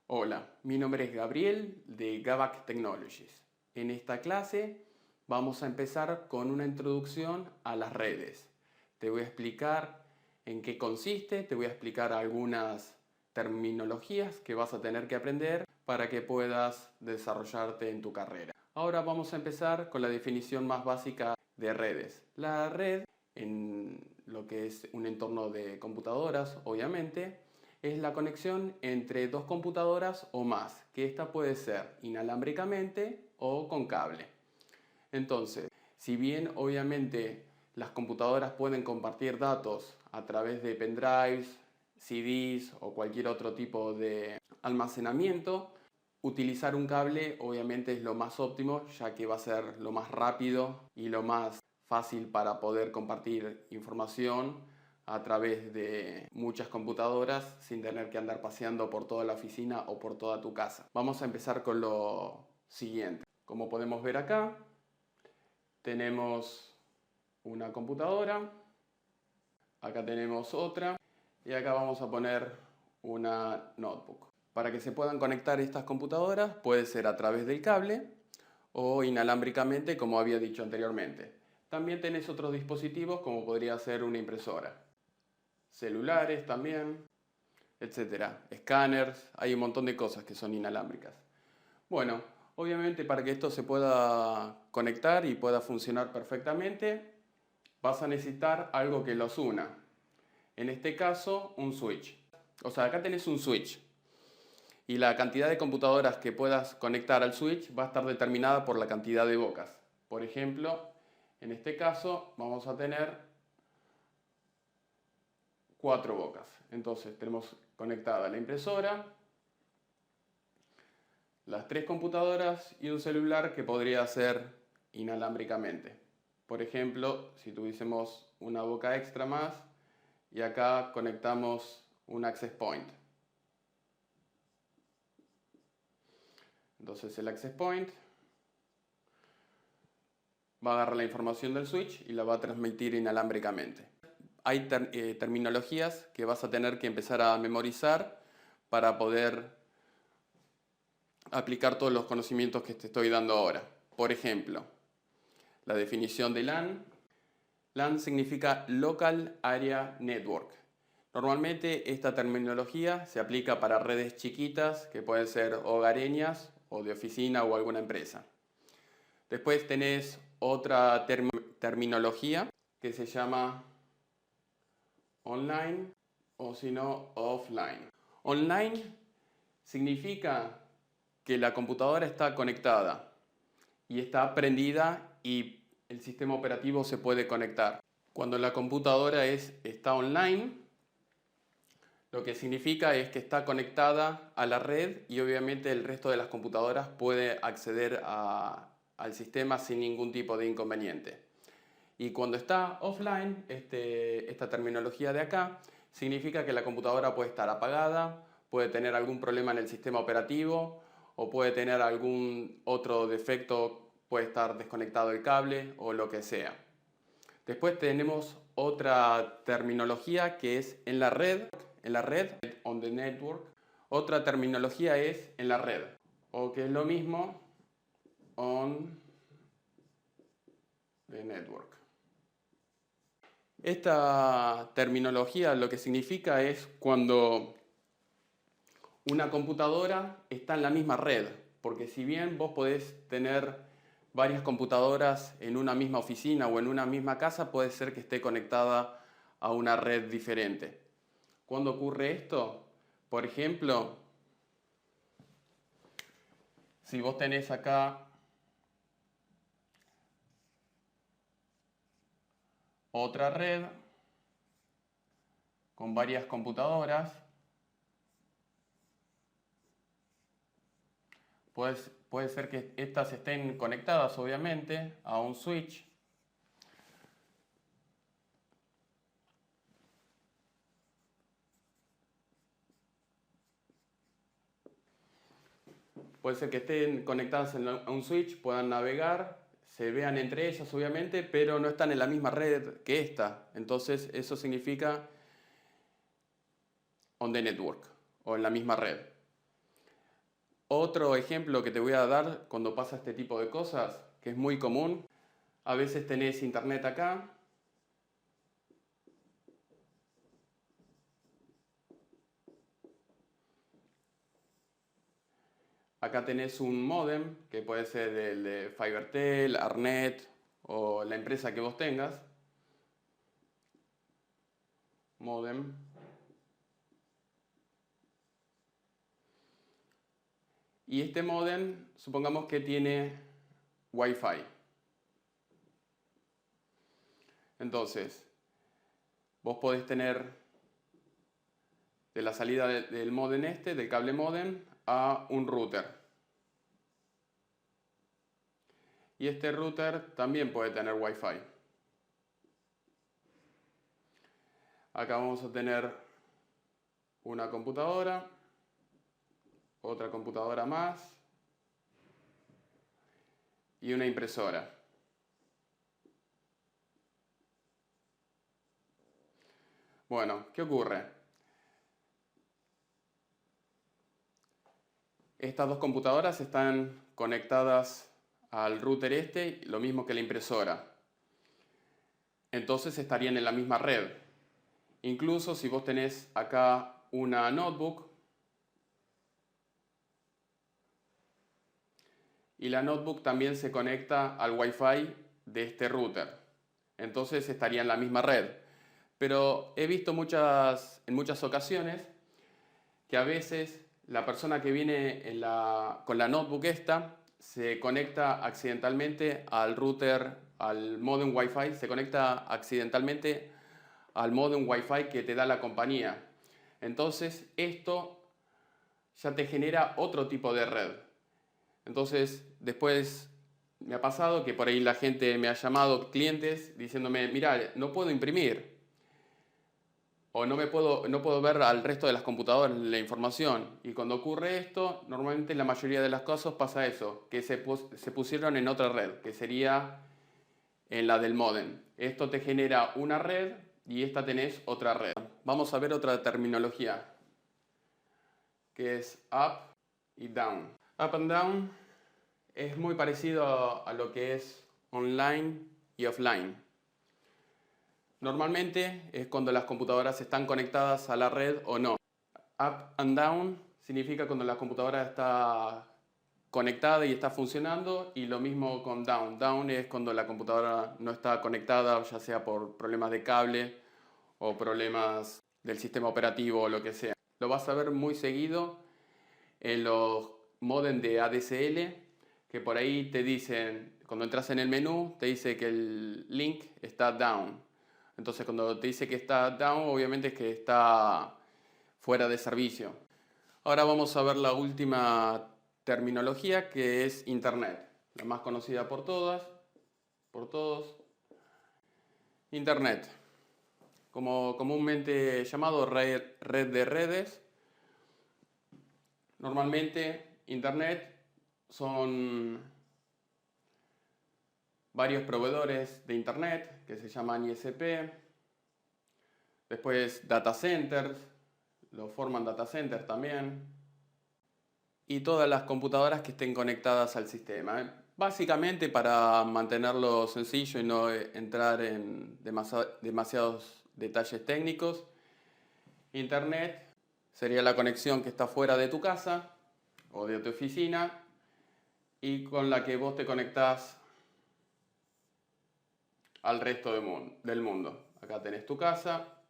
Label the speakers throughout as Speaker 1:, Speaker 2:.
Speaker 1: Hola, mi nombre es Gabriel de Gavac Technologies. En esta clase vamos a empezar con una introducción a las redes. Te voy a explicar en qué consiste, te voy a explicar algunas terminologías que vas a tener que aprender para que puedas desarrollarte en tu carrera. Ahora vamos a empezar con la definición más básica de redes. La red, en lo que es un entorno de computadoras, obviamente, es la conexión entre dos computadoras o más, que esta puede ser inalámbricamente o con cable. Entonces, si bien obviamente las computadoras pueden compartir datos a través de pendrives, CDs o cualquier otro tipo de almacenamiento, utilizar un cable obviamente es lo más óptimo, ya que va a ser lo más rápido y lo más fácil para poder compartir información a través de muchas computadoras sin tener que andar paseando por toda la oficina o por toda tu casa. Vamos a empezar con lo siguiente. Como podemos ver acá, tenemos una computadora, acá tenemos otra y acá vamos a poner una notebook. Para que se puedan conectar estas computadoras puede ser a través del cable o inalámbricamente, como había dicho anteriormente. También tenés otros dispositivos como podría ser una impresora, celulares también, etcétera, escáneres, hay un montón de cosas que son inalámbricas. Bueno, obviamente para que esto se pueda conectar y pueda funcionar perfectamente, vas a necesitar algo que los una. En este caso, un switch. O sea, acá tenés un switch. Y la cantidad de computadoras que puedas conectar al switch va a estar determinada por la cantidad de bocas. Por ejemplo, en este caso vamos a tener 4 bocas. Entonces tenemos conectada la impresora, las 3 computadoras y un celular que podría ser inalámbricamente. Por ejemplo, si tuviésemos una boca extra más y acá conectamos un access point. Entonces el access point va a agarrar la información del switch y la va a transmitir inalámbricamente. Hay terminologías que vas a tener que empezar a memorizar para poder aplicar todos los conocimientos que te estoy dando ahora. Por ejemplo, la definición de LAN. LAN significa Local Area Network. Normalmente esta terminología se aplica para redes chiquitas que pueden ser hogareñas o de oficina o alguna empresa. Después tenés otra terminología que se llama online o si no offline. Online significa que la computadora está conectada y está prendida y el sistema operativo se puede conectar. Cuando la computadora está online, lo que significa es que está conectada a la red y obviamente el resto de las computadoras puede acceder al sistema sin ningún tipo de inconveniente. Y cuando está offline, esta terminología de acá, significa que la computadora puede estar apagada, puede tener algún problema en el sistema operativo o puede tener algún otro defecto, puede estar desconectado el cable o lo que sea. Después tenemos otra terminología que es en la red, on the network. Otra terminología es en la red, o que es lo mismo, on the network. Esta terminología lo que significa es cuando una computadora está en la misma red, porque si bien vos podés tener varias computadoras en una misma oficina o en una misma casa, puede ser que esté conectada a una red diferente. ¿Cuándo ocurre esto? Por ejemplo, si vos tenés acá otra red con varias computadoras, puede ser que estas estén conectadas obviamente a un switch. Puede ser que estén conectadas a un switch, puedan navegar, se vean entre ellas obviamente, pero no están en la misma red que esta. Entonces eso significa on the network o en la misma red. Otro ejemplo que te voy a dar cuando pasa este tipo de cosas, que es muy común, a veces tenés internet acá. Acá tenés un módem, que puede ser el de FiberTel, Arnet o la empresa que vos tengas. Módem. Y este módem, supongamos que tiene Wi-Fi. Entonces, vos podés tener de la salida del módem del cable módem, a un router. Y este router también puede tener Wi-Fi. Acá vamos a tener una computadora, otra computadora más y una impresora. Bueno, ¿qué ocurre? Estas dos computadoras están conectadas al router lo mismo que la impresora. Entonces estarían en la misma red. Incluso si vos tenés acá una notebook y la notebook también se conecta al Wi-Fi de este router. Entonces estaría en la misma red. Pero he visto en muchas ocasiones que a veces la persona que viene con la notebook se conecta accidentalmente al router, al modem Wi-Fi, se conecta accidentalmente al modem Wi-Fi que te da la compañía. Entonces esto ya te genera otro tipo de red. Entonces después me ha pasado que por ahí la gente me ha llamado, clientes, diciéndome, mira, no puedo imprimir. O no puedo ver al resto de las computadoras la información. Y cuando ocurre esto, normalmente en la mayoría de los casos pasa eso, que se pusieron en otra red, que sería en la del módem. Esto te genera una red y esta tenés otra red. Vamos a ver otra terminología, que es up y down. Up and down es muy parecido a lo que es online y offline. Normalmente es cuando las computadoras están conectadas a la red o no. Up and down significa cuando la computadora está conectada y está funcionando, y lo mismo con down. Down es cuando la computadora no está conectada, ya sea por problemas de cable o problemas del sistema operativo o lo que sea. Lo vas a ver muy seguido en los modems de ADSL, que por ahí te dicen, cuando entras en el menú, te dice que el link está down. Entonces cuando te dice que está down, obviamente es que está fuera de servicio. Ahora vamos a ver la última terminología, que es Internet, la más conocida por todos. Internet, como comúnmente llamado red de redes. Normalmente Internet son varios proveedores de Internet que se llaman ISP. Después data centers, lo forman data centers también. Y todas las computadoras que estén conectadas al sistema. Básicamente, para mantenerlo sencillo y no entrar en demasiados detalles técnicos, Internet sería la conexión que está fuera de tu casa o de tu oficina y con la que vos te conectás al resto del mundo. Acá tenés tu casa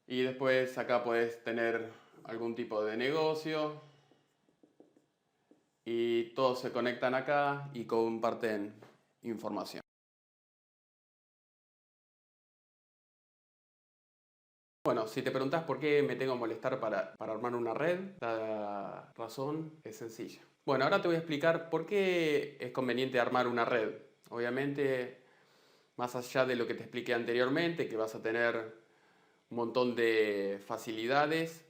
Speaker 1: y después acá podés tener algún tipo de negocio y todos se conectan acá y comparten información. Bueno, si te preguntás por qué me tengo que molestar para armar una red, la razón es sencilla. Bueno, ahora te voy a explicar por qué es conveniente armar una red. Obviamente, más allá de lo que te expliqué anteriormente, que vas a tener un montón de facilidades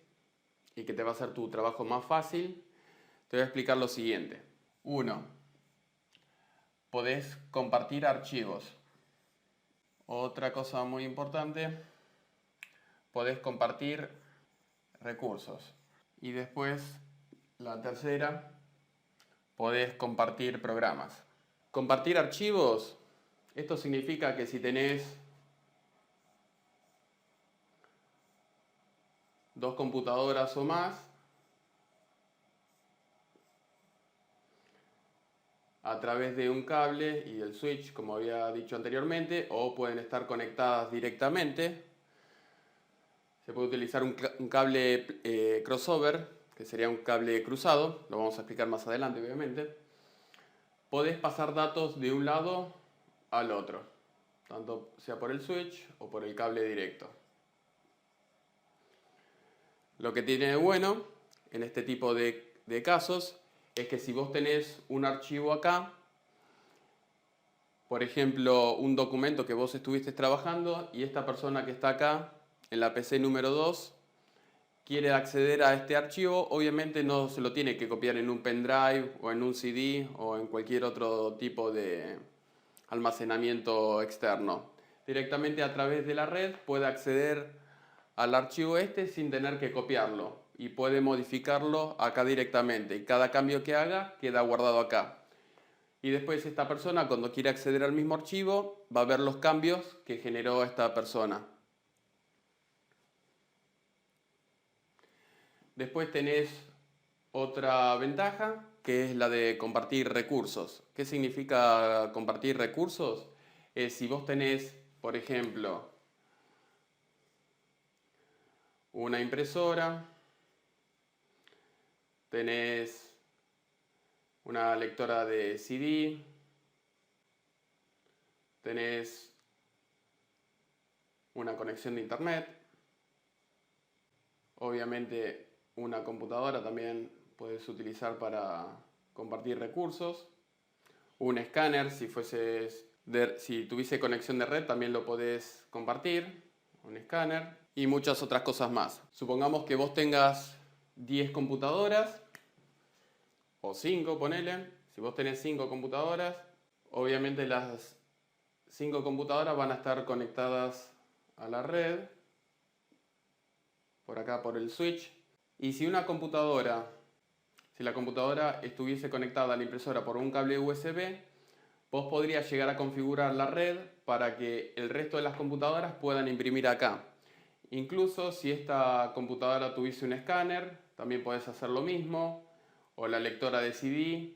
Speaker 1: y que te va a hacer tu trabajo más fácil, te voy a explicar lo siguiente. 1. Podés compartir archivos. Otra cosa muy importante, podés compartir recursos. Y después La tercera, podés compartir programas. Compartir archivos, esto significa que si tenés dos computadoras o más, a través de un cable y el switch, como había dicho anteriormente, o pueden estar conectadas directamente. Se puede utilizar un cable crossover, que sería un cable cruzado, lo vamos a explicar más adelante obviamente. Podés pasar datos de un lado al otro, tanto sea por el switch o por el cable directo. Lo que tiene de bueno en este tipo de casos es que si vos tenés un archivo acá, por ejemplo, un documento que vos estuviste trabajando y esta persona que está acá en la PC número 2 quiere acceder a este archivo, obviamente no se lo tiene que copiar en un pendrive o en un CD o en cualquier otro tipo de almacenamiento externo. Directamente a través de la red puede acceder al archivo este sin tener que copiarlo y puede modificarlo acá directamente y cada cambio que haga queda guardado acá. Y después esta persona, cuando quiere acceder al mismo archivo, va a ver los cambios que generó esta persona. Después tenés otra ventaja, que es la de compartir recursos. ¿Qué significa compartir recursos? Si vos tenés, por ejemplo, una impresora, tenés una lectora de CD, tenés una conexión de internet, obviamente una computadora también puedes utilizar para compartir recursos, un escáner, si tuviese conexión de red también lo podés compartir, un escáner y muchas otras cosas más. Supongamos que vos tengas 10 computadoras o 5, ponele. Si vos tenés 5 computadoras, obviamente las 5 computadoras van a estar conectadas a la red, por acá por el switch. Y si la computadora estuviese conectada a la impresora por un cable USB, vos podrías llegar a configurar la red para que el resto de las computadoras puedan imprimir acá. Incluso si esta computadora tuviese un escáner, también podés hacer lo mismo, o la lectora de CD.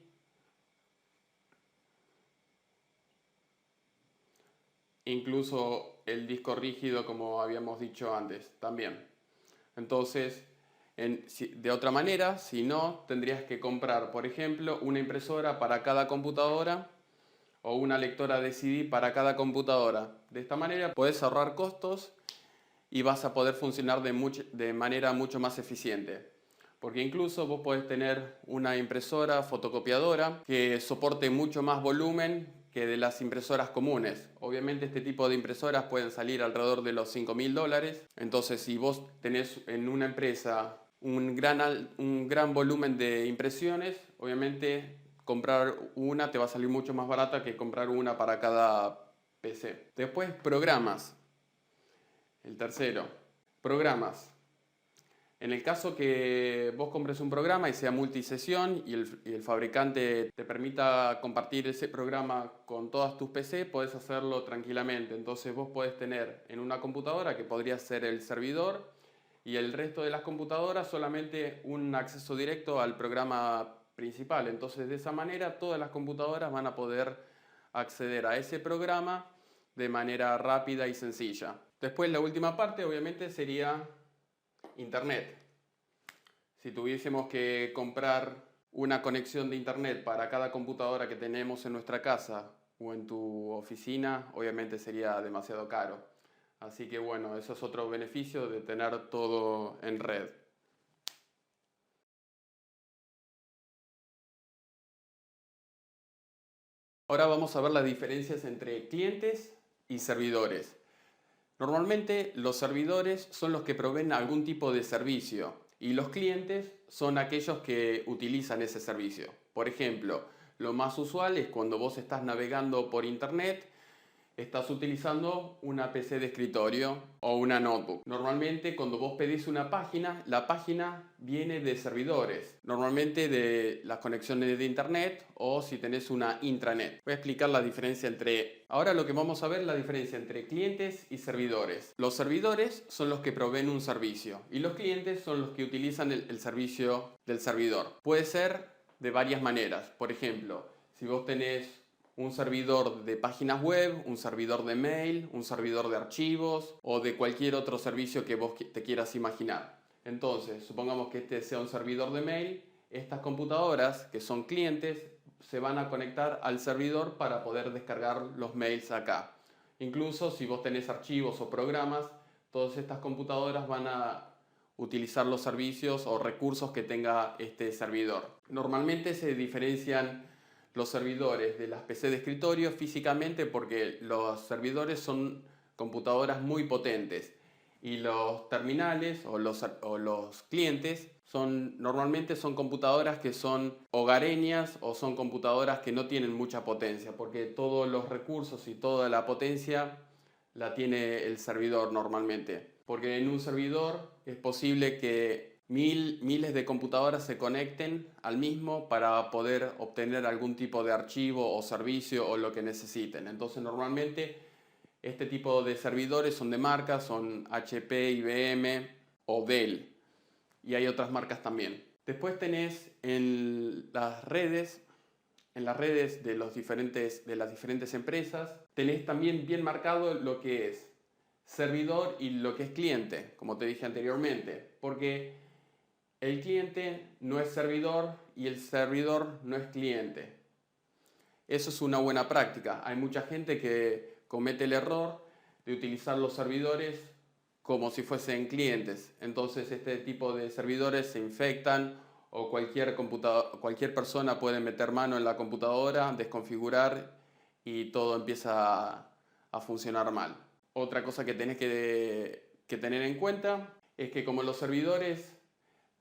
Speaker 1: Incluso el disco rígido, como habíamos dicho antes, también. Entonces, de otra manera, si no, tendrías que comprar, por ejemplo, una impresora para cada computadora o una lectora de CD para cada computadora. De esta manera puedes ahorrar costos y vas a poder funcionar de manera mucho más eficiente. Porque incluso vos podés tener una impresora fotocopiadora que soporte mucho más volumen que de las impresoras comunes. Obviamente este tipo de impresoras pueden salir alrededor de los $5.000. Entonces si vos tenés en una empresa un gran volumen de impresiones, obviamente comprar una te va a salir mucho más barata que comprar una para cada PC. Después programas. El tercero, programas. En el caso que vos compres un programa y sea multisesión y el fabricante te permita compartir ese programa con todas tus PC, podés hacerlo tranquilamente. Entonces vos podés tener en una computadora que podría ser el servidor y el resto de las computadoras solamente un acceso directo al programa principal. Entonces de esa manera todas las computadoras van a poder acceder a ese programa de manera rápida y sencilla. Después la última parte obviamente sería Internet. Si tuviésemos que comprar una conexión de Internet para cada computadora que tenemos en nuestra casa o en tu oficina, obviamente sería demasiado caro. Así que bueno, eso es otro beneficio de tener todo en red. Ahora vamos a ver las diferencias entre clientes y servidores. Normalmente los servidores son los que proveen algún tipo de servicio y los clientes son aquellos que utilizan ese servicio. Por ejemplo, lo más usual es cuando vos estás navegando por internet estás utilizando una PC de escritorio o una notebook. Normalmente cuando vos pedís una página, la página viene de servidores, normalmente de las conexiones de internet o si tenés una intranet. Voy a explicar la diferencia entre... Ahora lo que vamos a ver es la diferencia entre clientes y servidores. Los servidores son los que proveen un servicio y los clientes son los que utilizan el servicio del servidor. Puede ser de varias maneras. Por ejemplo, si vos tenés un servidor de páginas web, un servidor de mail, un servidor de archivos o de cualquier otro servicio que vos te quieras imaginar. Entonces, supongamos que este sea un servidor de mail, estas computadoras que son clientes se van a conectar al servidor para poder descargar los mails acá. Incluso si vos tenés archivos o programas, todas estas computadoras van a utilizar los servicios o recursos que tenga este servidor. Normalmente se diferencian los servidores de las PC de escritorio físicamente porque los servidores son computadoras muy potentes y los terminales o los clientes normalmente son computadoras que son hogareñas o son computadoras que no tienen mucha potencia porque todos los recursos y toda la potencia la tiene el servidor normalmente. Porque en un servidor es posible que miles de computadoras se conecten al mismo para poder obtener algún tipo de archivo o servicio o lo que necesiten. Entonces normalmente este tipo de servidores son de marcas, son HP, IBM o Dell y hay otras marcas también. Después tenés en las redes de las diferentes empresas, tenés también bien marcado lo que es servidor y lo que es cliente, como te dije anteriormente, porque el cliente no es servidor y el servidor no es cliente. Eso es una buena práctica. Hay mucha gente que comete el error de utilizar los servidores como si fuesen clientes. Entonces este tipo de servidores se infectan o cualquier persona puede meter mano en la computadora, desconfigurar y todo empieza a funcionar mal. Otra cosa que tenés que tener en cuenta es que como los servidores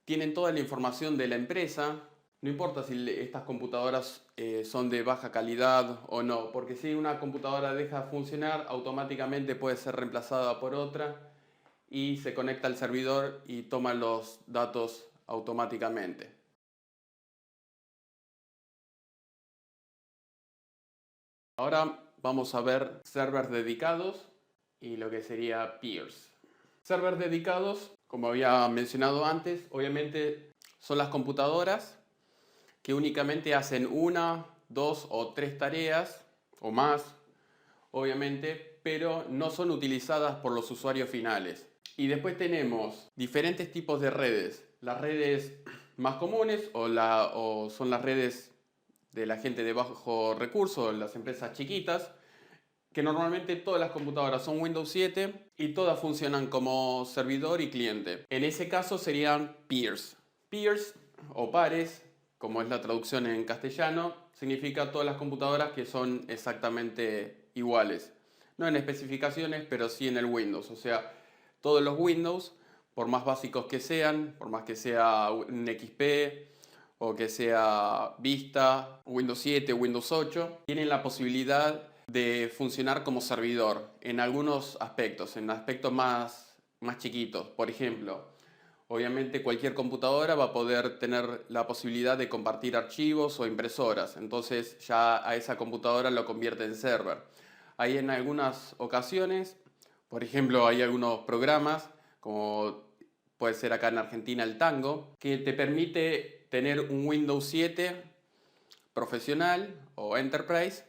Speaker 1: tienen toda la información de la empresa, no importa si estas computadoras son de baja calidad o no, porque si una computadora deja de funcionar, automáticamente puede ser reemplazada por otra y se conecta al servidor y toma los datos automáticamente. Ahora vamos a ver servers dedicados y lo que sería peers. Servers dedicados, como había mencionado antes, obviamente son las computadoras que únicamente hacen una, dos o tres tareas o más, obviamente, pero no son utilizadas por los usuarios finales. Y después tenemos diferentes tipos de redes. Las redes más comunes o son las redes de la gente de bajo recurso, las empresas chiquitas, que normalmente todas las computadoras son Windows 7 y todas funcionan como servidor y cliente. En ese caso serían peers. Peers o pares, como es la traducción en castellano, significa todas las computadoras que son exactamente iguales. No en especificaciones, pero sí en el Windows. O sea, todos los Windows, por más básicos que sean, por más que sea un XP o que sea Vista, Windows 7, Windows 8, tienen la posibilidad de funcionar como servidor en algunos aspectos, en aspectos más chiquitos. Por ejemplo, obviamente cualquier computadora va a poder tener la posibilidad de compartir archivos o impresoras, entonces ya a esa computadora lo convierte en server. Hay en algunas ocasiones, por ejemplo, hay algunos programas, como puede ser acá en Argentina el Tango, que te permite tener un Windows 7 profesional o Enterprise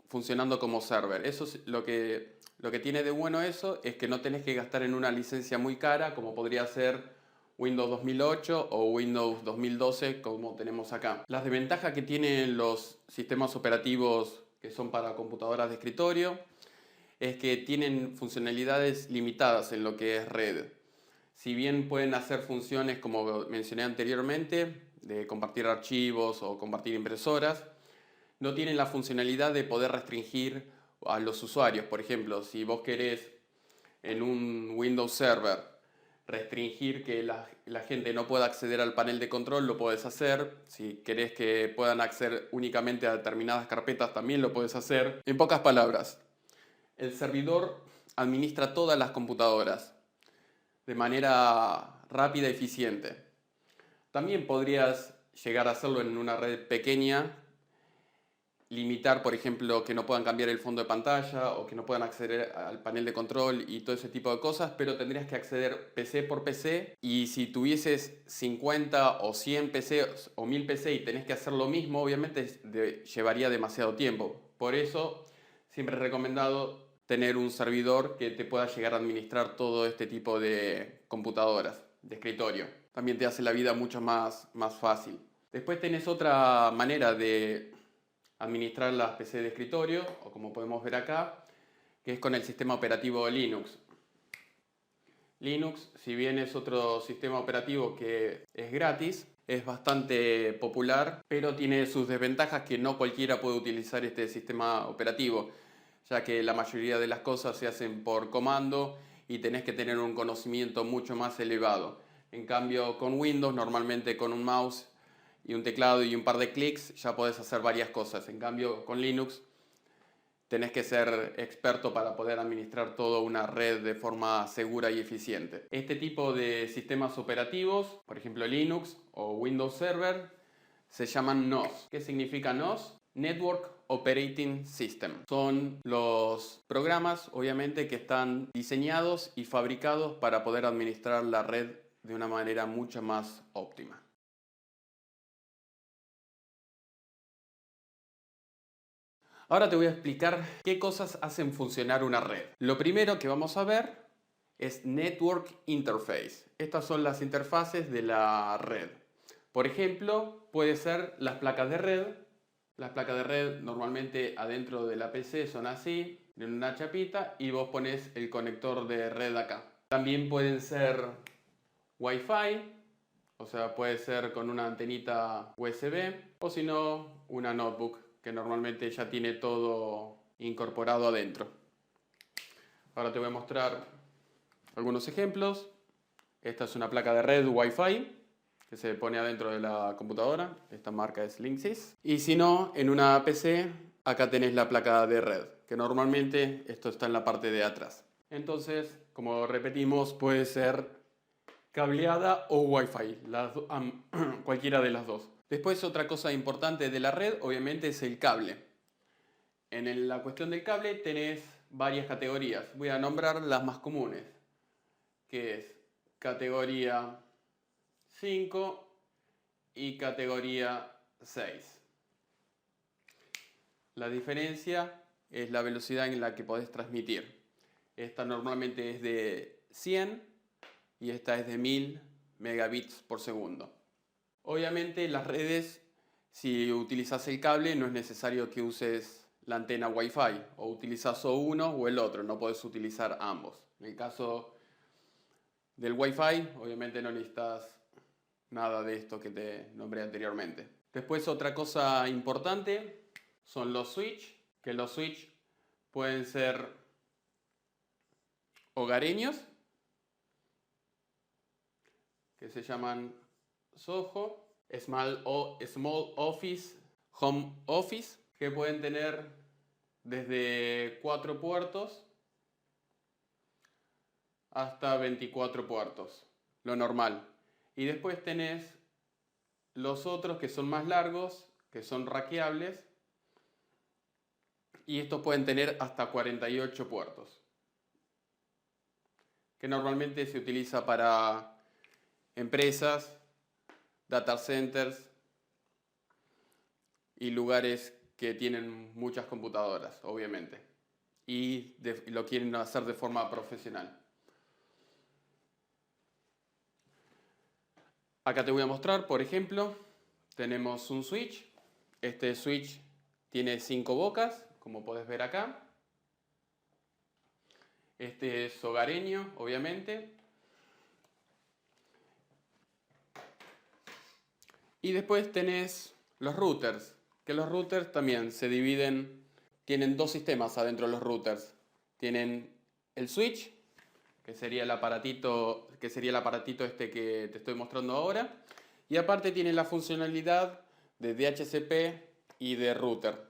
Speaker 1: funcionando como server. Eso es lo que tiene de bueno eso, es que no tenés que gastar en una licencia muy cara, como podría ser Windows 2008 o Windows 2012, como tenemos acá. Las desventajas que tienen los sistemas operativos que son para computadoras de escritorio es que tienen funcionalidades limitadas en lo que es red. Si bien pueden hacer funciones, como mencioné anteriormente, de compartir archivos o compartir impresoras, no tienen la funcionalidad de poder restringir a los usuarios. Por ejemplo, si vos querés en un Windows Server restringir que la gente no pueda acceder al panel de control, lo podés hacer. Si querés que puedan acceder únicamente a determinadas carpetas, también lo podés hacer. En pocas palabras, el servidor administra todas las computadoras de manera rápida y eficiente. También podrías llegar a hacerlo en una red pequeña, limitar, por ejemplo, que no puedan cambiar el fondo de pantalla o que no puedan acceder al panel de control y todo ese tipo de cosas, pero tendrías que acceder PC por PC, y si tuvieses 50 o 100 PC o 1000 PC y tenés que hacer lo mismo, obviamente llevaría demasiado tiempo. Por eso siempre he recomendado tener un servidor que te pueda llegar a administrar todo este tipo de computadoras de escritorio. También te hace la vida mucho más fácil. Después tenés otra manera de administrar las PC de escritorio, o como podemos ver acá, que es con el sistema operativo Linux. Linux, si bien es otro sistema operativo que es gratis, es bastante popular, pero tiene sus desventajas, que no cualquiera puede utilizar este sistema operativo, ya que la mayoría de las cosas se hacen por comando y tenés que tener un conocimiento mucho más elevado. En cambio, con Windows, normalmente con un mouse y un teclado y un par de clics ya podés hacer varias cosas. En cambio, con Linux tenés que ser experto para poder administrar toda una red de forma segura y eficiente. Este tipo de sistemas operativos, por ejemplo Linux o Windows Server, se llaman NOS. ¿Qué significa NOS? Network Operating System. Son los programas, obviamente, que están diseñados y fabricados para poder administrar la red de una manera mucho más óptima. Ahora te voy a explicar qué cosas hacen funcionar una red. Lo primero que vamos a ver es Network Interface. Estas son las interfaces de la red. Por ejemplo, puede ser las placas de red. Las placas de red normalmente adentro de la PC son así, en una chapita, y vos pones el conector de red acá. También pueden ser Wi-Fi, o sea, puede ser con una antenita USB, o si no, una notebook, que normalmente ya tiene todo incorporado adentro. Ahora te voy a mostrar algunos ejemplos. Esta es una placa de red Wi-Fi que se pone adentro de la computadora. Esta marca es Linksys. Y si no, en una PC, acá tenés la placa de red, que normalmente esto está en la parte de atrás. Entonces, como repetimos, puede ser cableada o Wi-Fi, cualquiera de las dos. Después, otra cosa importante de la red, obviamente, es el cable. En la cuestión del cable tenés varias categorías. Voy a nombrar las más comunes, que es categoría 5 y categoría 6. La diferencia es la velocidad en la que podés transmitir. Esta normalmente es de 100 y esta es de 1000 megabits por segundo. Obviamente las redes, si utilizas el cable, no es necesario que uses la antena Wi-Fi, o utilizas o uno o el otro, no podés utilizar ambos. En el caso del Wi-Fi, obviamente no necesitas nada de esto que te nombré anteriormente. Después, otra cosa importante son los switch, que los switch pueden ser hogareños, que se llaman SOHO, Small Office, Home Office, que pueden tener desde 4 puertos hasta 24 puertos, lo normal. Y después tenés los otros que son más largos, que son rackeables, y estos pueden tener hasta 48 puertos, que normalmente se utiliza para empresas, data centers y lugares que tienen muchas computadoras, obviamente, y lo quieren hacer de forma profesional. Acá te voy a mostrar, por ejemplo, tenemos un switch. Este switch tiene 5 bocas, como podés ver acá. Este es hogareño, obviamente. Y después tenés los routers, que los routers también se dividen, tienen dos sistemas adentro de los routers. Tienen el switch, que sería el aparatito este que te estoy mostrando ahora, y aparte tiene la funcionalidad de DHCP y de router,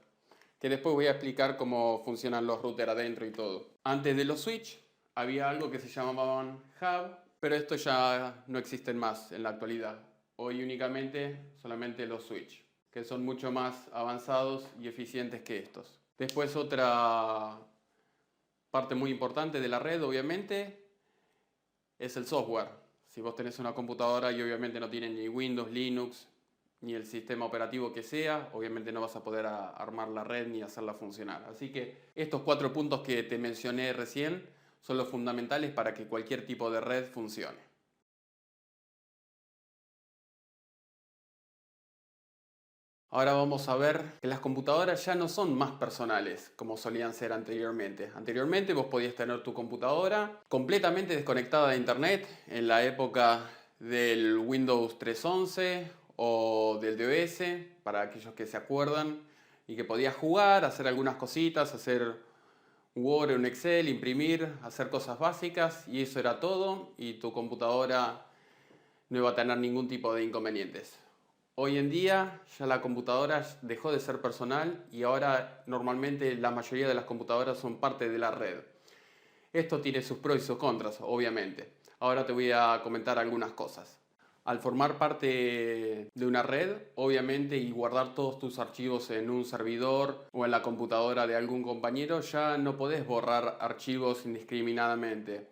Speaker 1: que después voy a explicar cómo funcionan los routers adentro y todo. Antes de los switch había algo que se llamaban hub, pero esto ya no existen más en la actualidad. Hoy únicamente solamente los switch, que son mucho más avanzados y eficientes que estos. Después otra parte muy importante de la red, obviamente, es el software. Si vos tenés una computadora y obviamente no tiene ni Windows, Linux, ni el sistema operativo que sea, obviamente no vas a poder armar la red ni hacerla funcionar. Así que estos 4 puntos que te mencioné recién son los fundamentales para que cualquier tipo de red funcione. Ahora vamos a ver que las computadoras ya no son más personales como solían ser anteriormente. Anteriormente vos podías tener tu computadora completamente desconectada de internet en la época del Windows 3.11 o del DOS, para aquellos que se acuerdan, y que podías jugar, hacer algunas cositas, hacer Word, un Excel, imprimir, hacer cosas básicas, y eso era todo, y tu computadora no iba a tener ningún tipo de inconvenientes. Hoy en día ya la computadora dejó de ser personal y ahora normalmente la mayoría de las computadoras son parte de la red. Esto tiene sus pros y sus contras, obviamente. Ahora te voy a comentar algunas cosas. Al formar parte de una red, obviamente, y guardar todos tus archivos en un servidor o en la computadora de algún compañero, ya no podés borrar archivos indiscriminadamente.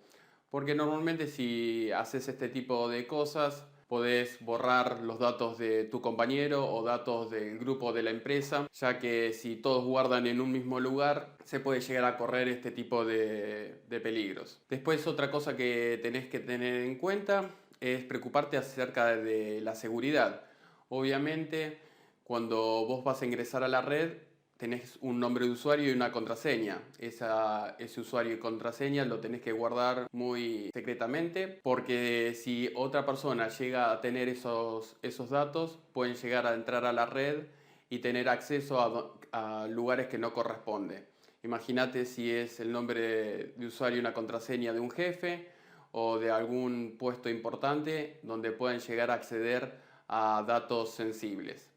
Speaker 1: Porque normalmente si haces este tipo de cosas, podés borrar los datos de tu compañero o datos del grupo de la empresa, ya que si todos guardan en un mismo lugar, se puede llegar a correr este tipo de peligros. Después, otra cosa que tenés que tener en cuenta es preocuparte acerca de la seguridad. Obviamente, cuando vos vas a ingresar a la red, tenés un nombre de usuario y una contraseña. Ese usuario y contraseña lo tenés que guardar muy secretamente, porque si otra persona llega a tener esos datos, pueden llegar a entrar a la red y tener acceso a lugares que no corresponde. Imagínate si es el nombre de usuario y una contraseña de un jefe o de algún puesto importante donde pueden llegar a acceder a datos sensibles.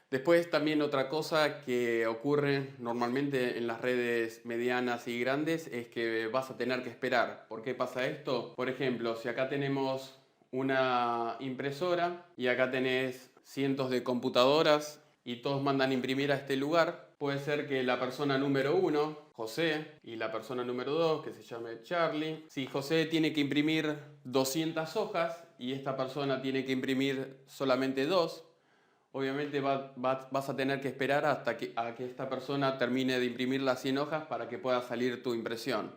Speaker 1: Después también otra cosa que ocurre normalmente en las redes medianas y grandes es que vas a tener que esperar. ¿Por qué pasa esto? Por ejemplo, si acá tenemos una impresora y acá tenés cientos de computadoras y todos mandan imprimir a este lugar, puede ser que la persona número 1, José, y la persona número 2, que se llame Charlie, si José tiene que imprimir 200 hojas y esta persona tiene que imprimir solamente 2, obviamente vas a tener que esperar hasta que esta persona termine de imprimir las 100 hojas para que pueda salir tu impresión.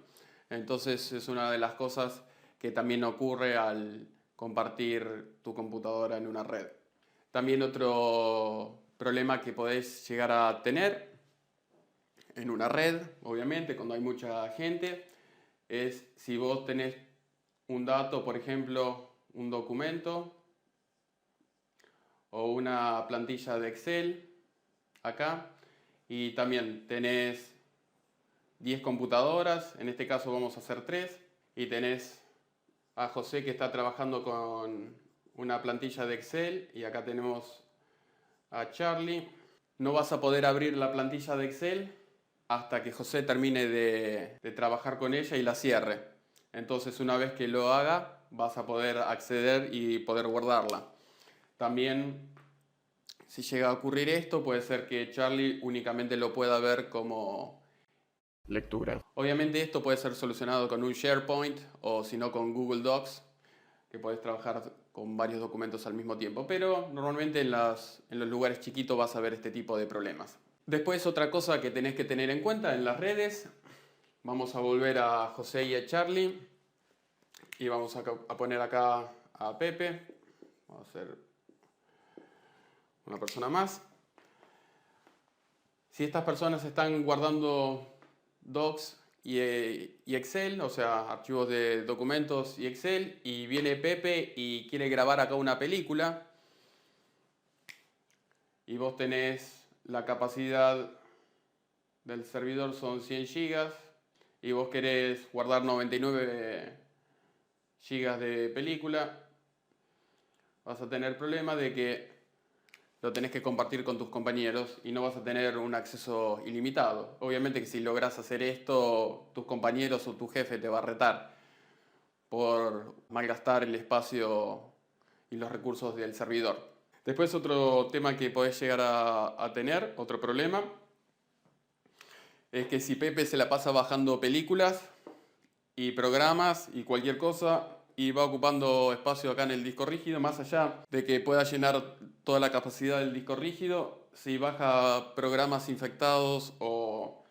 Speaker 1: Entonces es una de las cosas que también ocurre al compartir tu computadora en una red. También otro problema que podés llegar a tener en una red, obviamente, cuando hay mucha gente, es si vos tenés un dato, por ejemplo, un documento o una plantilla de Excel acá, y también tenés 10 computadoras, en este caso vamos a hacer 3, y tenés a José que está trabajando con una plantilla de Excel, y acá tenemos a Charlie. No vas a poder abrir la plantilla de Excel hasta que José termine de trabajar con ella y la cierre. Entonces, una vez que lo haga, vas a poder acceder y poder guardarla. También, si llega a ocurrir esto, puede ser que Charlie únicamente lo pueda ver como lectura. Obviamente esto puede ser solucionado con un SharePoint o si no con Google Docs, que podés trabajar con varios documentos al mismo tiempo, pero normalmente en los lugares chiquitos vas a ver este tipo de problemas. Después, otra cosa que tenés que tener en cuenta en las redes, vamos a volver a José y a Charlie y vamos a poner acá a Pepe. Vamos a hacer una persona más. Si estas personas están guardando Docs y Excel, o sea, archivos de documentos y Excel, y viene Pepe y quiere grabar acá una película, y vos tenés la capacidad del servidor son 100 gigas, y vos querés guardar 99 gigas de película, vas a tener problema de que lo tenés que compartir con tus compañeros y no vas a tener un acceso ilimitado. Obviamente que si logras hacer esto, tus compañeros o tu jefe te va a retar por malgastar el espacio y los recursos del servidor. Después otro tema que podés llegar a tener, otro problema, es que si Pepe se la pasa bajando películas y programas y cualquier cosa y va ocupando espacio acá en el disco rígido, más allá de que pueda llenar toda la capacidad del disco rígido, si baja programas infectados o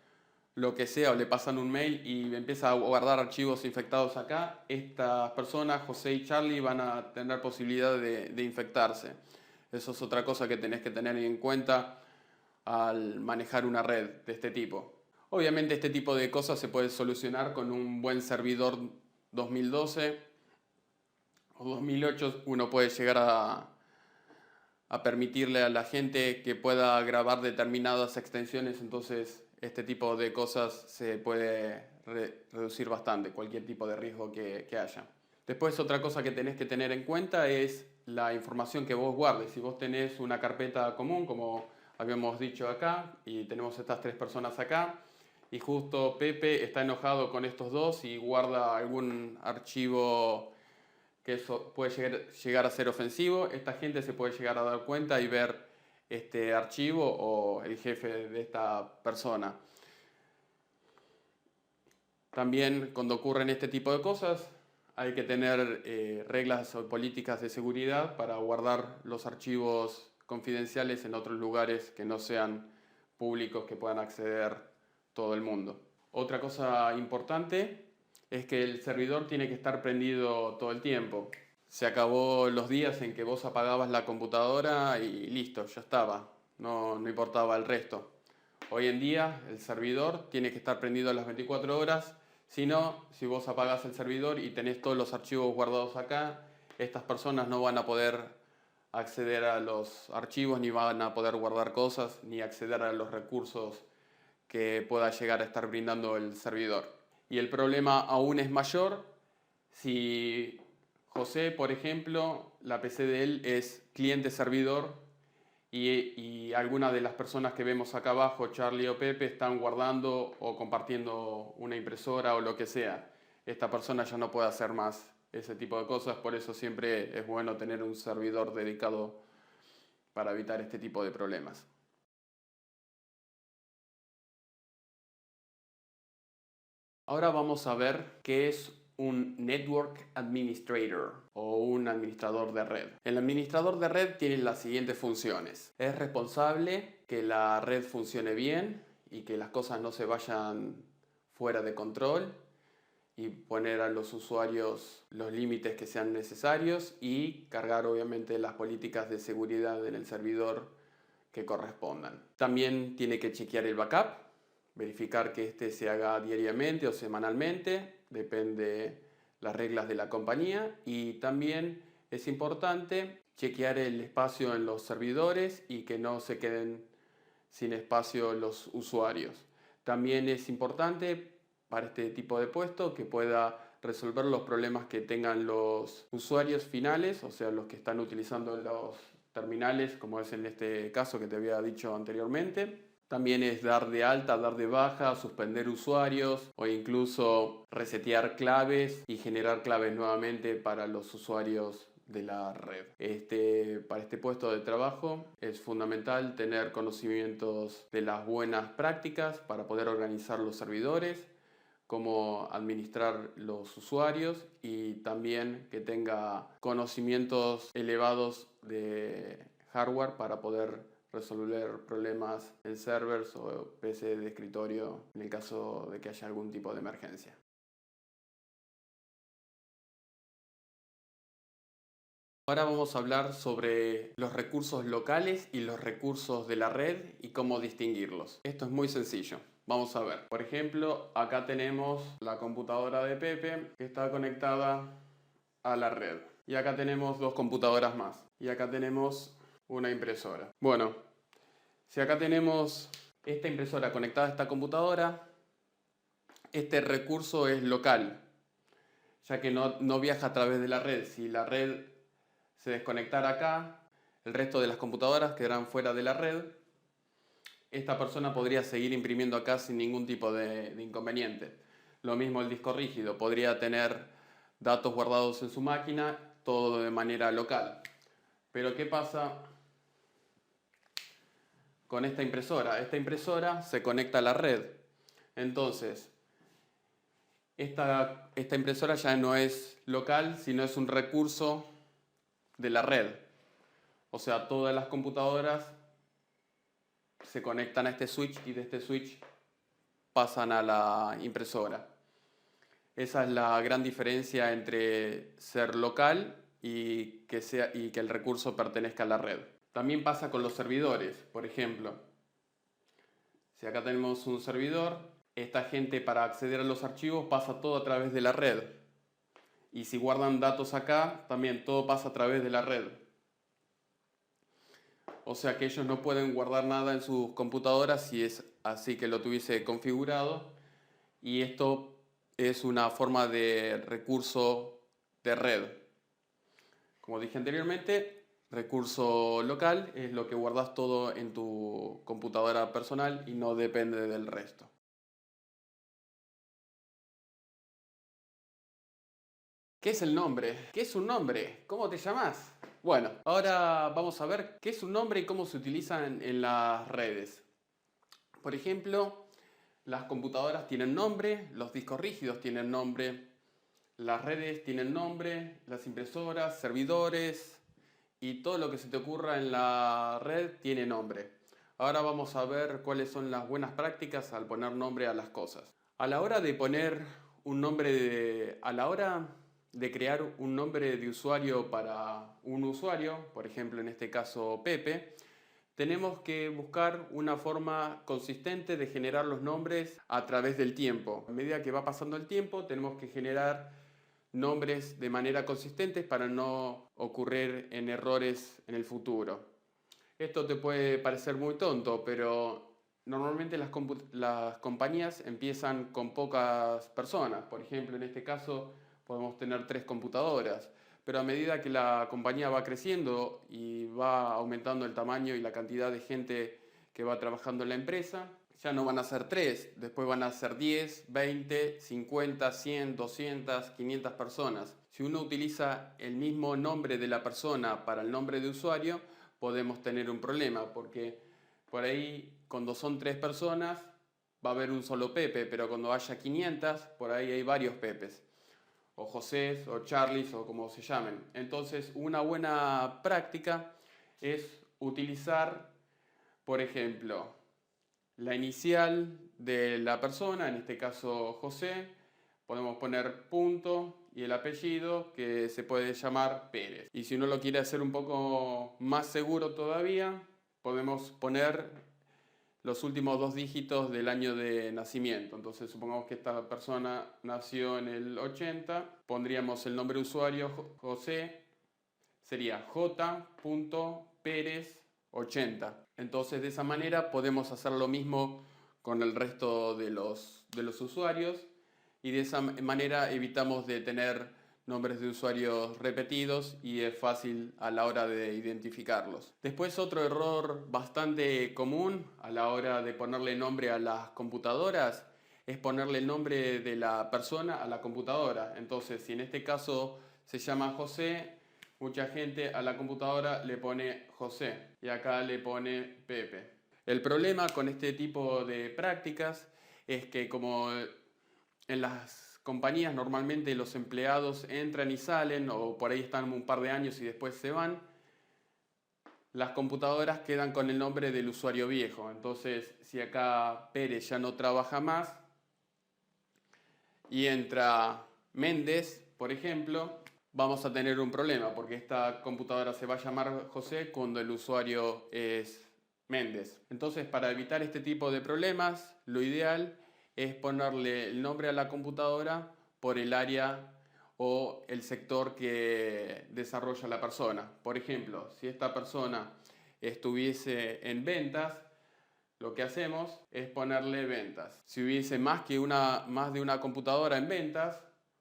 Speaker 1: lo que sea, o le pasan un mail y empieza a guardar archivos infectados acá, estas personas, José y Charlie, van a tener posibilidad de infectarse. Eso es otra cosa que tenés que tener en cuenta al manejar una red de este tipo. Obviamente este tipo de cosas se puede solucionar con un buen servidor 2012 o 2008. Uno puede llegar a permitirle a la gente que pueda grabar determinadas extensiones, entonces este tipo de cosas se puede reducir bastante, cualquier tipo de riesgo que haya. Después otra cosa que tenés que tener en cuenta es la información que vos guardes. Si vos tenés una carpeta común, como habíamos dicho acá, y tenemos estas 3 personas acá, y justo Pepe está enojado con estos dos y guarda algún archivo que eso puede llegar a ser ofensivo, esta gente se puede llegar a dar cuenta y ver este archivo o el jefe de esta persona. También cuando ocurren este tipo de cosas hay que tener reglas o políticas de seguridad para guardar los archivos confidenciales en otros lugares que no sean públicos, que puedan acceder todo el mundo. Otra cosa importante es que el servidor tiene que estar prendido todo el tiempo. Se acabó los días en que vos apagabas la computadora y listo, ya estaba. No importaba el resto. Hoy en día el servidor tiene que estar prendido a las 24 horas. Si no, si vos apagás el servidor y tenés todos los archivos guardados acá, estas personas no van a poder acceder a los archivos, ni van a poder guardar cosas, ni acceder a los recursos que pueda llegar a estar brindando el servidor. Y el problema aún es mayor si José, por ejemplo, la PC de él es cliente-servidor y algunas de las personas que vemos acá abajo, Charlie o Pepe, están guardando o compartiendo una impresora o lo que sea. Esta persona ya no puede hacer más ese tipo de cosas, por eso siempre es bueno tener un servidor dedicado para evitar este tipo de problemas. Ahora vamos a ver qué es un Network Administrator o un administrador de red. El administrador de red tiene las siguientes funciones. Es responsable que la red funcione bien y que las cosas no se vayan fuera de control y poner a los usuarios los límites que sean necesarios y cargar obviamente las políticas de seguridad en el servidor que correspondan. También tiene que chequear el backup, verificar que este se haga diariamente o semanalmente, depende las reglas de la compañía, y también es importante chequear el espacio en los servidores y que no se queden sin espacio los usuarios. También es importante para este tipo de puesto que pueda resolver los problemas que tengan los usuarios finales, o sea, los que están utilizando los terminales, como es en este caso que te había dicho anteriormente. También es dar de alta, dar de baja, suspender usuarios o incluso resetear claves y generar claves nuevamente para los usuarios de la red. Para este puesto de trabajo es fundamental tener conocimientos de las buenas prácticas para poder organizar los servidores, cómo administrar los usuarios y también que tenga conocimientos elevados de hardware para poder resolver problemas en servers o PC de escritorio en el caso de que haya algún tipo de emergencia. Ahora vamos a hablar sobre los recursos locales y los recursos de la red y cómo distinguirlos. Esto es muy sencillo. Vamos a ver. Por ejemplo, acá tenemos la computadora de Pepe que está conectada a la red. Y acá tenemos 2 computadoras más. Y acá tenemos una impresora. Bueno, si acá tenemos esta impresora conectada a esta computadora, este recurso es local, ya que no viaja a través de la red. Si la red se desconectara acá, el resto de las computadoras quedarán fuera de la red. Esta persona podría seguir imprimiendo acá sin ningún tipo de inconveniente. Lo mismo el disco rígido, podría tener datos guardados en su máquina, todo de manera local. Pero ¿qué pasa con esta impresora? Esta impresora se conecta a la red. Entonces, esta impresora ya no es local, sino es un recurso de la red. O sea, todas las computadoras se conectan a este switch y de este switch pasan a la impresora. Esa es la gran diferencia entre ser local y que el recurso pertenezca a la red. También pasa con los servidores. Por ejemplo, si acá tenemos un servidor, esta gente para acceder a los archivos pasa todo a través de la red. Y si guardan datos acá, también todo pasa a través de la red. O sea que ellos no pueden guardar nada en sus computadoras si es así que lo tuviese configurado. Y esto es una forma de recurso de red. Como dije anteriormente, recurso local es lo que guardas todo en tu computadora personal y no depende del resto. ¿Qué es el nombre? ¿Qué es un nombre? ¿Cómo te llamas? Bueno, ahora vamos a ver qué es un nombre y cómo se utilizan en las redes. Por ejemplo, las computadoras tienen nombre, los discos rígidos tienen nombre, las redes tienen nombre, las impresoras, servidores y todo lo que se te ocurra en la red tiene nombre. Ahora vamos a ver cuáles son las buenas prácticas al poner nombre a las cosas. A la hora de poner un nombre a la hora de crear un nombre de usuario para un usuario, por ejemplo en este caso Pepe, tenemos que buscar una forma consistente de generar los nombres a través del tiempo. A medida que va pasando el tiempo, tenemos que generar nombres de manera consistente para no ocurrir en errores en el futuro. Esto te puede parecer muy tonto, pero normalmente las compañías empiezan con pocas personas. Por ejemplo, en este caso podemos tener 3 computadoras. Pero a medida que la compañía va creciendo y va aumentando el tamaño y la cantidad de gente que va trabajando en la empresa, ya no van a ser 3, después van a ser 10, 20, 50, 100, 200, 500 personas. Si uno utiliza el mismo nombre de la persona para el nombre de usuario, podemos tener un problema, porque por ahí cuando son 3 personas va a haber un solo Pepe, pero cuando haya 500, por ahí hay varios Pepes, o Josés, o Charlies, o como se llamen. Entonces, una buena práctica es utilizar, por ejemplo, la inicial de la persona, en este caso José, podemos poner punto y el apellido que se puede llamar Pérez. Y si uno lo quiere hacer un poco más seguro todavía, podemos poner los últimos 2 dígitos del año de nacimiento. Entonces supongamos que esta persona nació en el 80, pondríamos el nombre de usuario José, sería j.perez80. Entonces de esa manera podemos hacer lo mismo con el resto de los usuarios y de esa manera evitamos de tener nombres de usuarios repetidos y es fácil a la hora de identificarlos. Después otro error bastante común a la hora de ponerle nombre a las computadoras es ponerle el nombre de la persona a la computadora. Entonces, si en este caso se llama José, mucha gente a la computadora le pone José y acá le pone Pepe. El problema con este tipo de prácticas es que como en las compañías normalmente los empleados entran y salen o por ahí están un par de años y después se van, las computadoras quedan con el nombre del usuario viejo. Entonces, si acá Pérez ya no trabaja más y entra Méndez, por ejemplo, vamos a tener un problema porque esta computadora se va a llamar José cuando el usuario es Méndez. Entonces, para evitar este tipo de problemas, lo ideal es ponerle el nombre a la computadora por el área o el sector que desarrolla la persona. Por ejemplo, si esta persona estuviese en ventas, lo que hacemos es ponerle ventas. Si hubiese más de una computadora en ventas,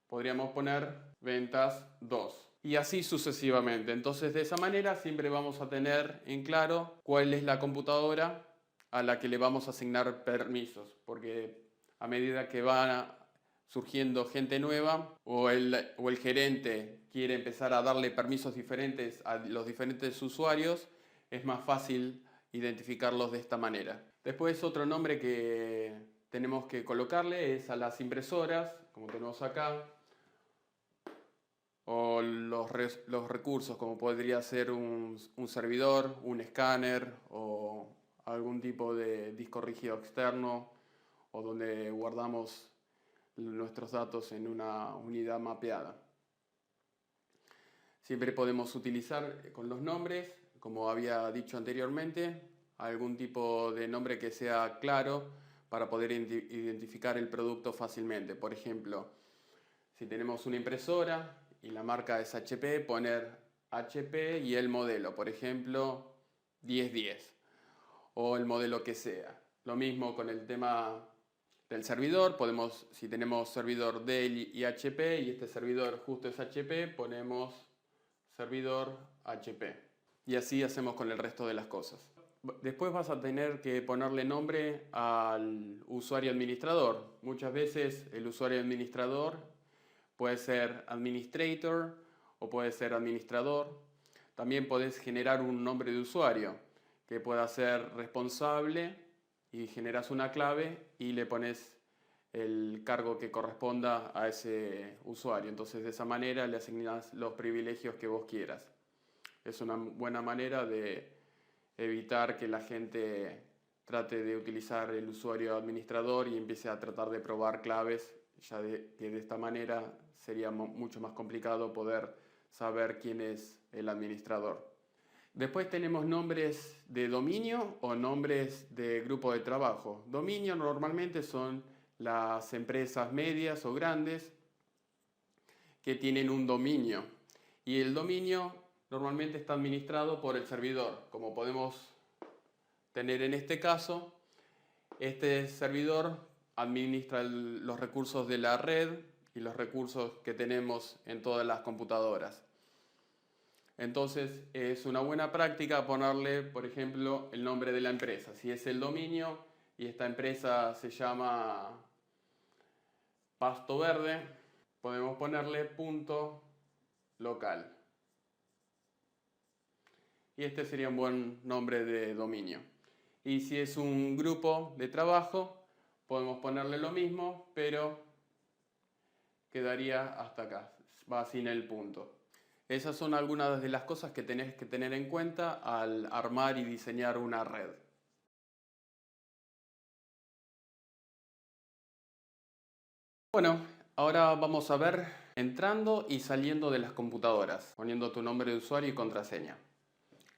Speaker 1: podríamos poner ventas 2. y así sucesivamente. Entonces, de esa manera siempre vamos a tener en claro cuál es la computadora a la que le vamos a asignar permisos, porque a medida que va surgiendo gente nueva o el gerente quiere empezar a darle permisos diferentes a los diferentes usuarios, es más fácil identificarlos de esta manera. Después, otro nombre que tenemos que colocarle es a las impresoras, como tenemos acá, o los recursos, como podría ser un servidor, un escáner o algún tipo de disco rígido externo, o donde guardamos nuestros datos en una unidad mapeada. Siempre podemos utilizar con los nombres, como había dicho anteriormente, algún tipo de nombre que sea claro para poder identificar el producto fácilmente. Por ejemplo, si tenemos una impresora y la marca es HP, poner HP y el modelo, por ejemplo, 1010 o el modelo que sea. Lo mismo con el tema del servidor, si tenemos servidor Dell y HP y este servidor justo es HP, ponemos servidor HP. Y así hacemos con el resto de las cosas. Después vas a tener que ponerle nombre al usuario administrador. Muchas veces el usuario administrador puede ser administrator o puede ser administrador. También podés generar un nombre de usuario que pueda ser responsable y generas una clave y le pones el cargo que corresponda a ese usuario. Entonces, de esa manera le asignas los privilegios que vos quieras. Es una buena manera de evitar que la gente trate de utilizar el usuario administrador y empiece a tratar de probar claves, que de esta manera sería mucho más complicado poder saber quién es el administrador. Después tenemos nombres de dominio o nombres de grupo de trabajo. Dominio normalmente son las empresas medias o grandes que tienen un dominio. Y el dominio normalmente está administrado por el servidor. Como podemos tener en este caso, este servidor administra los recursos de la red y los recursos que tenemos en todas las computadoras. Entonces es una buena práctica ponerle, por ejemplo, el nombre de la empresa. Si es el dominio y esta empresa se llama Pasto Verde, podemos ponerle punto local. Y este sería un buen nombre de dominio. Y si es un grupo de trabajo, podemos ponerle lo mismo, pero quedaría hasta acá, va sin el punto. Esas son algunas de las cosas que tenés que tener en cuenta al armar y diseñar una red. Bueno, ahora vamos a ver entrando y saliendo de las computadoras, poniendo tu nombre de usuario y contraseña.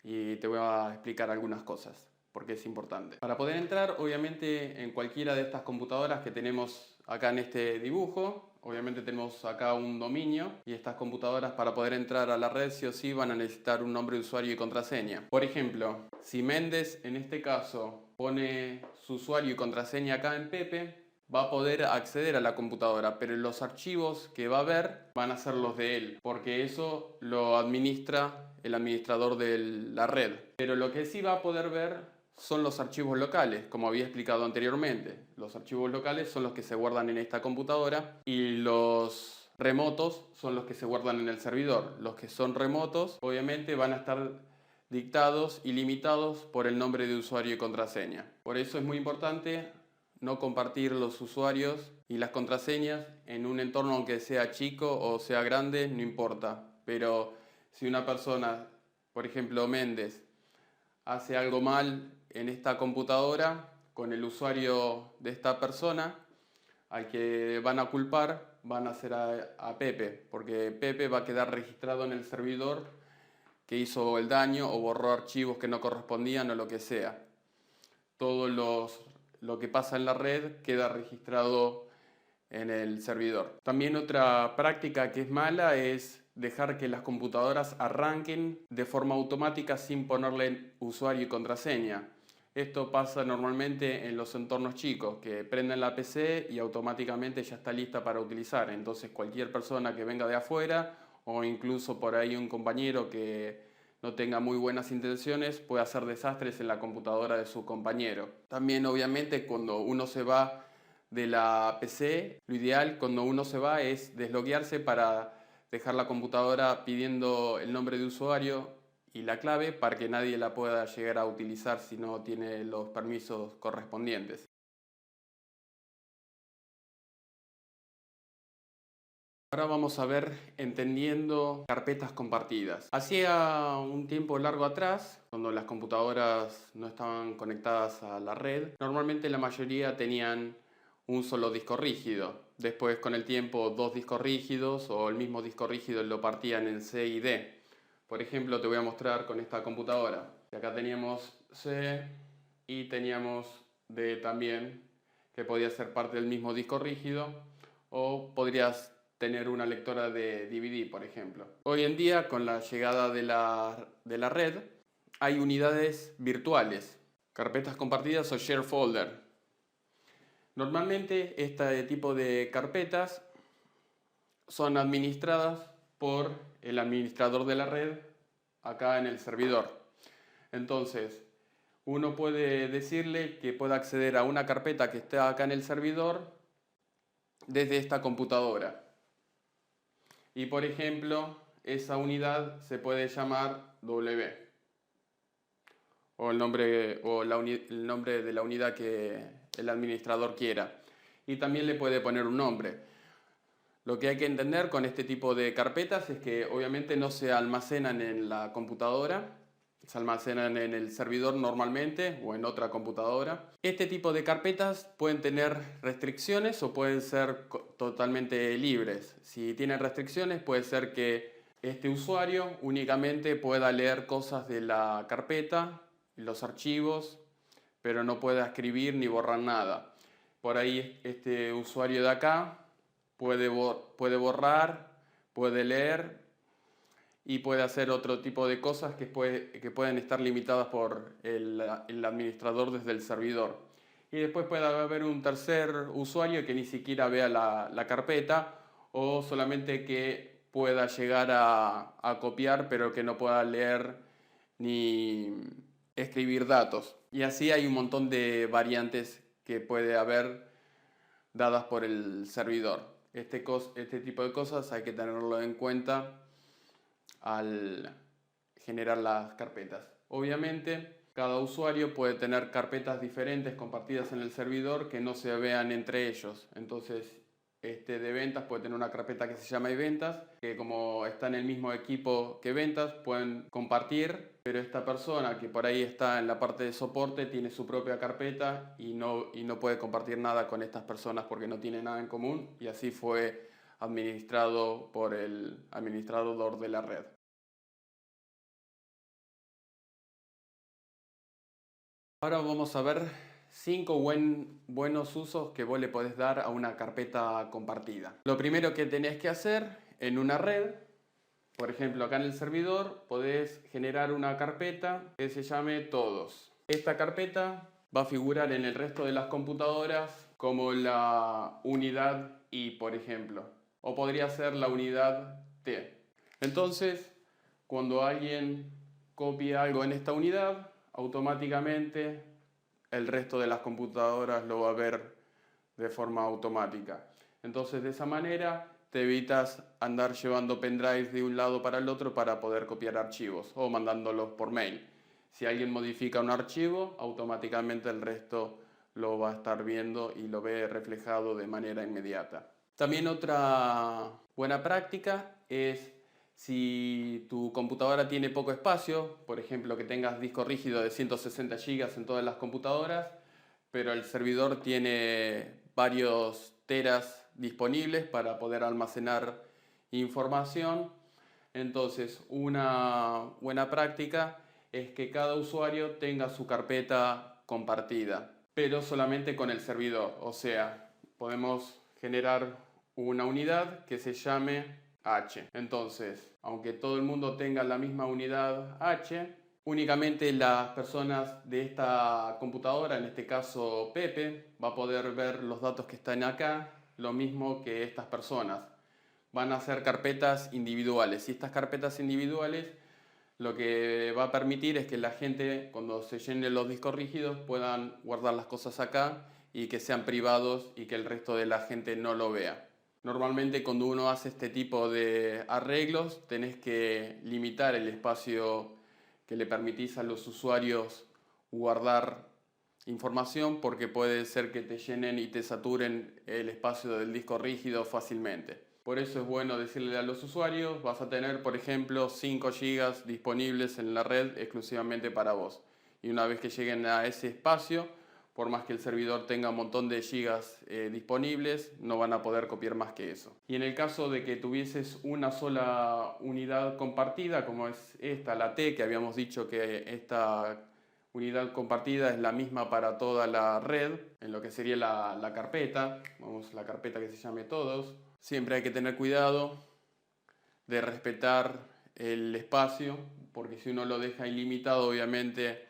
Speaker 1: Y te voy a explicar algunas cosas, porque es importante. Para poder entrar, obviamente, en cualquiera de estas computadoras que tenemos acá en este dibujo, obviamente tenemos acá un dominio y estas computadoras para poder entrar a la red sí o sí van a necesitar un nombre de usuario y contraseña. Por ejemplo, si Méndez en este caso pone su usuario y contraseña acá en Pepe, va a poder acceder a la computadora, pero los archivos que va a ver van a ser los de él, porque eso lo administra el administrador de la red. Pero lo que sí va a poder ver son los archivos locales, como había explicado anteriormente. Los archivos locales son los que se guardan en esta computadora y los remotos son los que se guardan en el servidor. Los que son remotos, obviamente, van a estar dictados y limitados por el nombre de usuario y contraseña. Por eso es muy importante no compartir los usuarios y las contraseñas en un entorno, aunque sea chico o sea grande, no importa. Pero si una persona, por ejemplo Méndez, hace algo mal en esta computadora con el usuario de esta persona, al que van a culpar van a ser a Pepe, porque Pepe va a quedar registrado en el servidor que hizo el daño o borró archivos que no correspondían o lo que sea. Todo lo que pasa en la red queda registrado en el servidor. También otra práctica que es mala es dejar que las computadoras arranquen de forma automática sin ponerle usuario y contraseña. Esto pasa normalmente en los entornos chicos, que prenden la PC y automáticamente ya está lista para utilizar. Entonces cualquier persona que venga de afuera o incluso por ahí un compañero que no tenga muy buenas intenciones puede hacer desastres en la computadora de su compañero. También obviamente cuando uno se va de la PC, lo ideal cuando uno se va es desloguearse para dejar la computadora pidiendo el nombre de usuario y la clave para que nadie la pueda llegar a utilizar si no tiene los permisos correspondientes. Ahora vamos a ver entendiendo carpetas compartidas. Hacía un tiempo largo atrás, cuando las computadoras no estaban conectadas a la red, normalmente la mayoría tenían un solo disco rígido. Después con el tiempo dos discos rígidos o el mismo disco rígido lo partían en C y D. Por ejemplo, te voy a mostrar con esta computadora. Acá teníamos C y teníamos D también, que podía ser parte del mismo disco rígido, o podrías tener una lectora de DVD, por ejemplo. Hoy en día, con la llegada de la red, hay unidades virtuales, carpetas compartidas o share folder. Normalmente este tipo de carpetas son administradas por el administrador de la red acá en el servidor. Entonces, uno puede decirle que pueda acceder a una carpeta que está acá en el servidor desde esta computadora. Y por ejemplo, esa unidad se puede llamar W o el nombre de la unidad que el administrador quiera. Y también le puede poner un nombre. Lo que hay que entender con este tipo de carpetas es que obviamente no se almacenan en la computadora, se almacenan en el servidor normalmente o en otra computadora. Este tipo de carpetas pueden tener restricciones o pueden ser totalmente libres. Si tienen restricciones, puede ser que este usuario únicamente pueda leer cosas de la carpeta, los archivos, pero no pueda escribir ni borrar nada. Por ahí este usuario de acá puede borrar, puede leer y puede hacer otro tipo de cosas que pueden estar limitadas por el administrador desde el servidor. Y después puede haber un tercer usuario que ni siquiera vea la carpeta o solamente que pueda llegar a copiar pero que no pueda leer ni escribir datos. Y así hay un montón de variantes que puede haber dadas por el servidor. Este tipo de cosas hay que tenerlo en cuenta al generar las carpetas. Obviamente, cada usuario puede tener carpetas diferentes compartidas en el servidor que no se vean entre ellos. Entonces, este de ventas puede tener una carpeta que se llama ventas, que como está en el mismo equipo que ventas, pueden compartir, pero esta persona que por ahí está en la parte de soporte tiene su propia carpeta y no puede compartir nada con estas personas porque no tiene nada en común, y así fue administrado por el administrador de la red. Ahora vamos a ver 5 buenos usos que vos le podés dar a una carpeta compartida. Lo primero que tenés que hacer en una red, por ejemplo acá en el servidor, podés generar una carpeta que se llame todos. Esta carpeta va a figurar en el resto de las computadoras como la unidad I, por ejemplo, o podría ser la unidad T. Entonces, cuando alguien copia algo en esta unidad, automáticamente el resto de las computadoras lo va a ver de forma automática. Entonces de esa manera te evitas andar llevando pendrives de un lado para el otro para poder copiar archivos o mandándolos por mail. Si alguien modifica un archivo, automáticamente el resto lo va a estar viendo y lo ve reflejado de manera inmediata. También otra buena práctica es si tu computadora tiene poco espacio, por ejemplo que tengas disco rígido de 160 GB en todas las computadoras, pero el servidor tiene varios teras disponibles para poder almacenar información. Entonces, una buena práctica es que cada usuario tenga su carpeta compartida, pero solamente con el servidor. O sea, podemos generar una unidad que se llame H. Entonces, aunque todo el mundo tenga la misma unidad H, únicamente las personas de esta computadora, en este caso Pepe, va a poder ver los datos que están acá, lo mismo que estas personas. van a ser carpetas individuales. Y estas carpetas individuales lo que va a permitir es que la gente, cuando se llenen los discos rígidos, puedan guardar las cosas acá y que sean privados y que el resto de la gente no lo vea. Normalmente cuando uno hace este tipo de arreglos, tenés que limitar el espacio que le permitís a los usuarios guardar información, porque puede ser que te llenen y te saturen el espacio del disco rígido fácilmente. Por eso es bueno decirle a los usuarios, vas a tener, por ejemplo, 5 GB disponibles en la red exclusivamente para vos. Y una vez que lleguen a ese espacio, por más que el servidor tenga un montón de gigas disponibles, no van a poder copiar más que eso. Y en el caso de que tuvieses una sola unidad compartida, como es esta, la T, que habíamos dicho que esta unidad compartida es la misma para toda la red, en lo que sería la carpeta, vamos, la carpeta que se llame todos. Siempre hay que tener cuidado de respetar el espacio, porque si uno lo deja ilimitado, obviamente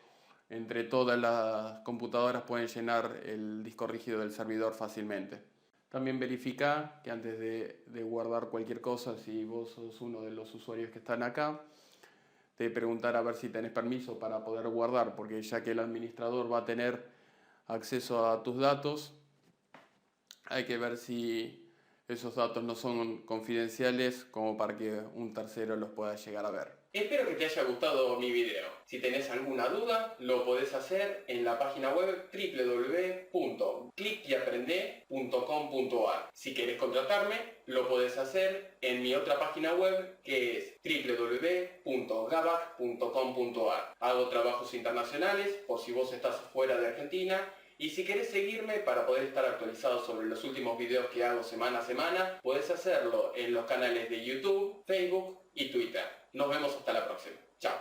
Speaker 1: entre todas las computadoras pueden llenar el disco rígido del servidor fácilmente. También verifica que antes de guardar cualquier cosa, si vos sos uno de los usuarios que están acá, te preguntar a ver si tenés permiso para poder guardar, porque ya que el administrador va a tener acceso a tus datos, hay que ver si esos datos no son confidenciales como para que un tercero los pueda llegar a ver. Espero que te haya gustado mi video. Si tenés alguna duda, lo podés hacer en la página web www.clickyaprende.com.ar. Si querés contratarme, lo podés hacer en mi otra página web, que es www.gabac.com.ar. Hago trabajos internacionales por si vos estás fuera de Argentina. Y si querés seguirme para poder estar actualizado sobre los últimos videos que hago semana a semana, podés hacerlo en los canales de YouTube, Facebook y Twitter. Nos vemos hasta la próxima. Chao.